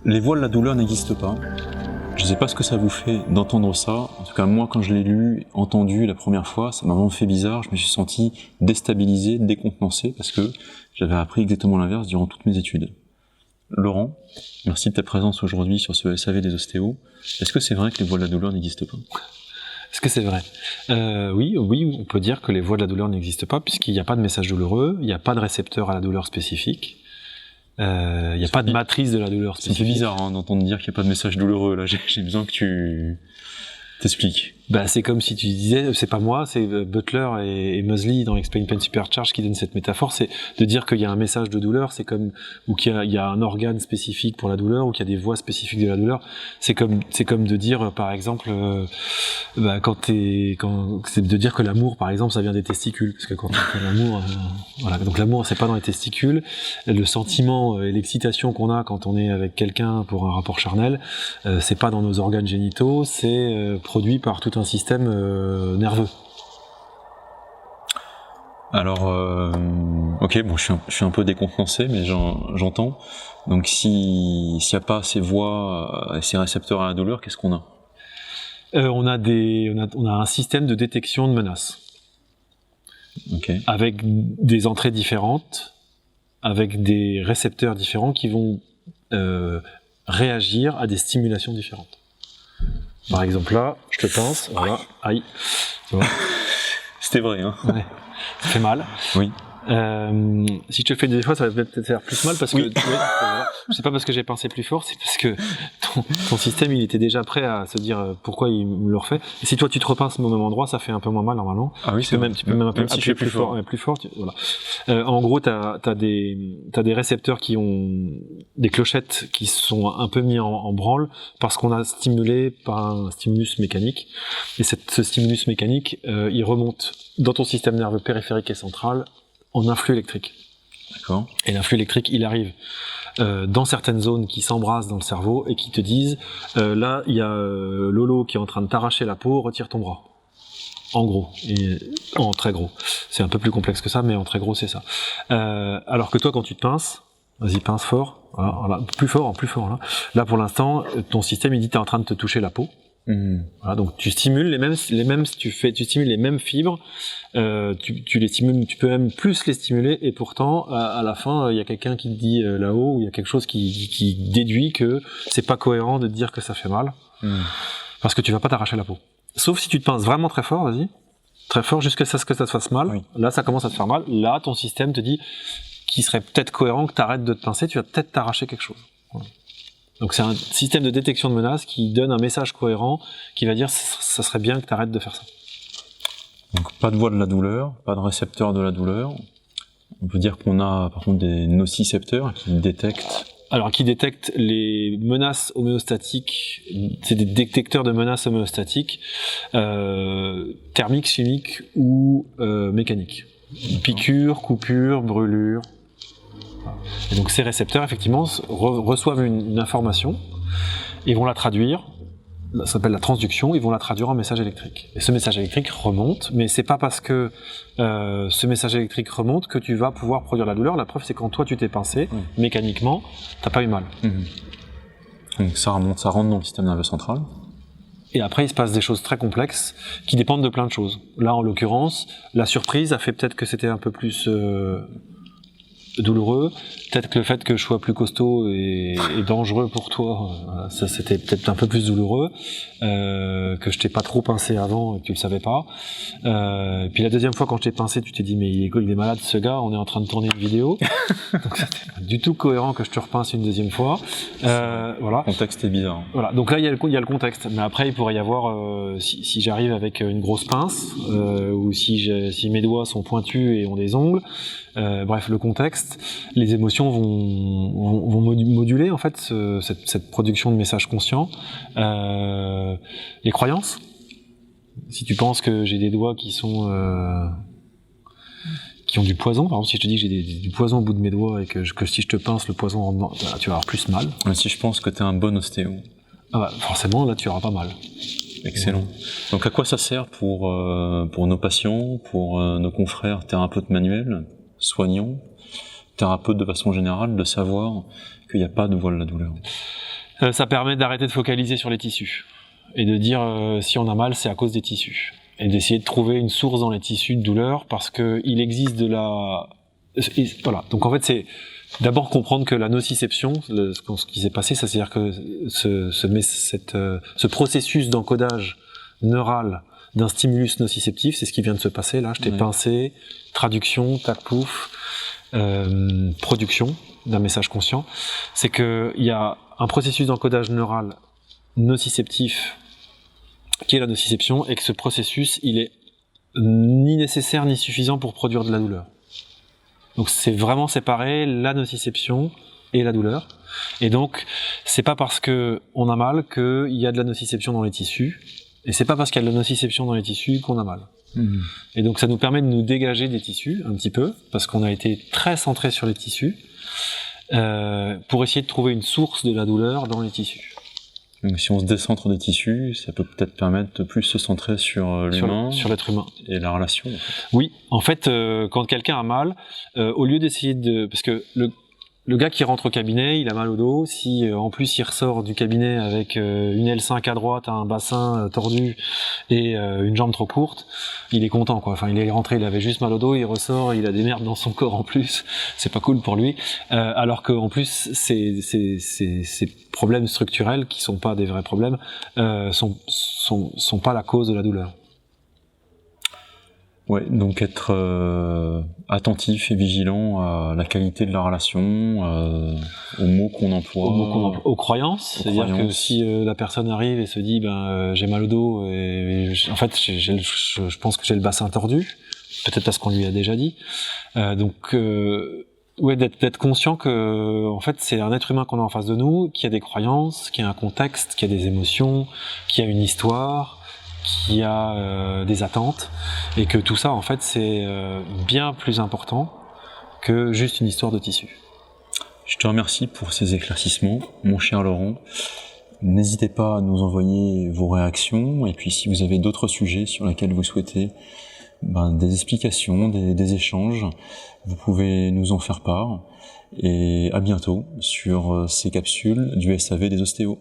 Les voix de la douleur n'existent pas. Je ne sais pas ce que ça vous fait d'entendre ça. En tout cas, moi, quand je l'ai lu, entendu la première fois, ça m'a vraiment fait bizarre. Je me suis senti déstabilisé, décontenancé, parce que j'avais appris exactement l'inverse durant toutes mes études. Laurent, merci de ta présence aujourd'hui sur ce SAV des ostéos. Est-ce que c'est vrai que les voix de la douleur n'existent pas ? Est-ce que c'est vrai ? Oui, on peut dire que les voix de la douleur n'existent pas, puisqu'il n'y a pas de message douloureux, il n'y a pas de récepteur à la douleur spécifique. Il n'y a pas de matrice de la douleur spécifique. C'est bizarre d'entendre dire qu'il n'y a pas de message douloureux. Là, j'ai besoin que tu t'expliques. C'est comme si tu disais, c'est pas moi, c'est Butler et Moseley dans Explain Pain Supercharge qui donnent cette métaphore, c'est de dire qu'il y a un message de douleur, c'est comme, ou qu'il y a un organe spécifique pour la douleur, ou qu'il y a des voies spécifiques de la douleur. C'est comme de dire, par exemple, c'est de dire que l'amour, par exemple, ça vient des testicules, parce que quand on fait l'amour, voilà. Donc l'amour, c'est pas dans les testicules. Le sentiment et l'excitation qu'on a quand on est avec quelqu'un pour un rapport charnel, c'est pas dans nos organes génitaux, c'est produit par tout un système nerveux. Alors, ok, bon, je suis un peu décontenancé, mais j'entends. Donc, s'il n'y a pas ces voies, ces récepteurs à la douleur, qu'est-ce qu'on a ? On a un système de détection de menaces. Okay. Avec des entrées différentes, avec des récepteurs différents qui vont réagir à des stimulations différentes. Par exemple là, je te pince, voilà, aïe. C'était vrai, hein. Ouais. Ça fait mal. Oui. Si je te le fais des fois, ça va peut-être faire plus mal parce que c'est pas parce que j'ai pincé plus fort, c'est parce que ton système il était déjà prêt à se dire pourquoi il me le refait. Et si toi tu te repinces au même endroit, ça fait un peu moins mal normalement. Ah oui, tu peux même appuyer plus fort. Voilà. En gros, t'as des récepteurs qui ont des clochettes qui sont un peu mis en branle parce qu'on a stimulé par un stimulus mécanique. Et ce stimulus mécanique, il remonte dans ton système nerveux périphérique et central en influx électrique. D'accord. Et l'influx électrique, il arrive dans certaines zones qui s'embrassent dans le cerveau et qui te disent là, il y a Lolo qui est en train de t'arracher la peau, retire ton bras. En gros, et en très gros. C'est un peu plus complexe que ça, mais en très gros, c'est ça. Alors que toi, quand tu te pinces, vas-y, pince fort. Voilà, plus fort. Là. Là, pour l'instant, ton système, il dit t'es en train de te toucher la peau. Voilà, donc tu stimules tu stimules les mêmes fibres, tu les stimules, tu peux même plus les stimuler, et pourtant à la fin il y a quelqu'un qui te dit là-haut, ou il y a quelque chose qui déduit que c'est pas cohérent de te dire que ça fait mal, parce que tu vas pas t'arracher la peau. Sauf si tu te pinces vraiment très fort, vas-y, très fort jusqu'à ce que ça te fasse mal. Oui. Là ça commence à te faire mal. Là ton système te dit qu'il serait peut-être cohérent que t'arrêtes de te pincer, tu vas peut-être t'arracher quelque chose. Voilà. Donc c'est un système de détection de menaces qui donne un message cohérent qui va dire ça serait bien que tu arrêtes de faire ça. Donc pas de voie de la douleur, pas de récepteur de la douleur. On peut dire qu'on a par contre des nocicepteurs qui détectent. Alors qui détectent les menaces homéostatiques, c'est des détecteurs de menaces homéostatiques, thermiques, chimiques ou mécaniques. Piqûre, coupure, brûlure. Et donc ces récepteurs, effectivement, reçoivent une information, ils vont la traduire, ça s'appelle la transduction, ils vont la traduire en message électrique. Et ce message électrique remonte, mais c'est pas parce que ce message électrique remonte que tu vas pouvoir produire la douleur. La preuve, c'est quand toi tu t'es pincé, mécaniquement, t'as pas eu mal. Donc ça remonte, ça rentre dans le système nerveux central. Et après, il se passe des choses très complexes qui dépendent de plein de choses. Là, en l'occurrence, la surprise a fait peut-être que c'était un peu plus douloureux, peut-être que le fait que je sois plus costaud et dangereux pour toi, ça c'était peut-être un peu plus douloureux, que je t'ai pas trop pincé avant et que tu le savais pas. Et puis la deuxième fois quand je t'ai pincé, tu t'es dit mais il est malade ce gars, on est en train de tourner une vidéo. Donc c'était pas du tout cohérent que je te repince une deuxième fois. Voilà. Le contexte est bizarre. Voilà. Donc là il y a le contexte, mais après il pourrait y avoir si j'arrive avec une grosse pince ou si mes doigts sont pointus et ont des ongles. Bref, le contexte, les émotions vont moduler en fait cette production de messages conscients. Les croyances. Si tu penses que j'ai des doigts qui ont du poison, par exemple, si je te dis que j'ai du poison au bout de mes doigts et que si je te pince, le poison rentre, tu vas avoir plus mal. Mais si je pense que t'es un bon ostéo. Forcément, là, tu auras pas mal. Excellent. Donc à quoi ça sert pour nos patients, pour nos confrères thérapeutes manuels, soignants, thérapeutes de façon générale, de savoir qu'il n'y a pas de voie de la douleur? Ça permet d'arrêter de focaliser sur les tissus et de dire si on a mal, c'est à cause des tissus. Et d'essayer de trouver une source dans les tissus de douleur parce que il existe de la... Voilà. Donc en fait, c'est d'abord comprendre que la nociception, ce qui s'est passé, ça c'est-à-dire que ce processus d'encodage neural d'un stimulus nociceptif, c'est ce qui vient de se passer là. Je t'ai pincé, traduction, tac pouf, production d'un message conscient. C'est que il y a un processus d'encodage neural nociceptif qui est la nociception, et que ce processus, il est ni nécessaire ni suffisant pour produire de la douleur. Donc c'est vraiment séparer la nociception et la douleur. Et donc, c'est pas parce que on a mal qu'il y a de la nociception dans les tissus, et c'est pas parce qu'il y a de la nociception dans les tissus qu'on a mal. Mmh. Et donc ça nous permet de nous dégager des tissus, un petit peu, parce qu'on a été très centré sur les tissus, pour essayer de trouver une source de la douleur dans les tissus. Donc, si on se décentre des tissus, ça peut peut-être permettre de plus se centrer sur l'humain, sur l'être humain et la relation. En fait. Oui, en fait, quand quelqu'un a mal, au lieu d'essayer parce que le gars qui rentre au cabinet, il a mal au dos. Si en plus il ressort du cabinet avec une L5 à droite, un bassin tordu et une jambe trop courte, il est content quoi. Enfin, il est rentré, il avait juste mal au dos, il ressort, il a des merdes dans son corps en plus. C'est pas cool pour lui. Alors que en plus, ces problèmes structurels qui sont pas des vrais problèmes sont pas la cause de la douleur. Ouais, donc être attentif et vigilant à la qualité de la relation, aux mots qu'on emploie, aux croyances. C'est-à-dire que si la personne arrive et se dit j'ai mal au dos et en fait je pense que j'ai le bassin tordu, peut-être parce qu'on lui a déjà dit. Ouais, d'être conscient que en fait c'est un être humain qu'on a en face de nous, qui a des croyances, qui a un contexte, qui a des émotions, qui a une histoire, qui a des attentes, et que tout ça en fait c'est bien plus important que juste une histoire de tissu. Je te remercie pour ces éclaircissements, mon cher Laurent. N'hésitez pas à nous envoyer vos réactions, et puis si vous avez d'autres sujets sur lesquels vous souhaitez des explications, des échanges, vous pouvez nous en faire part. Et à bientôt sur ces capsules du SAV des ostéos.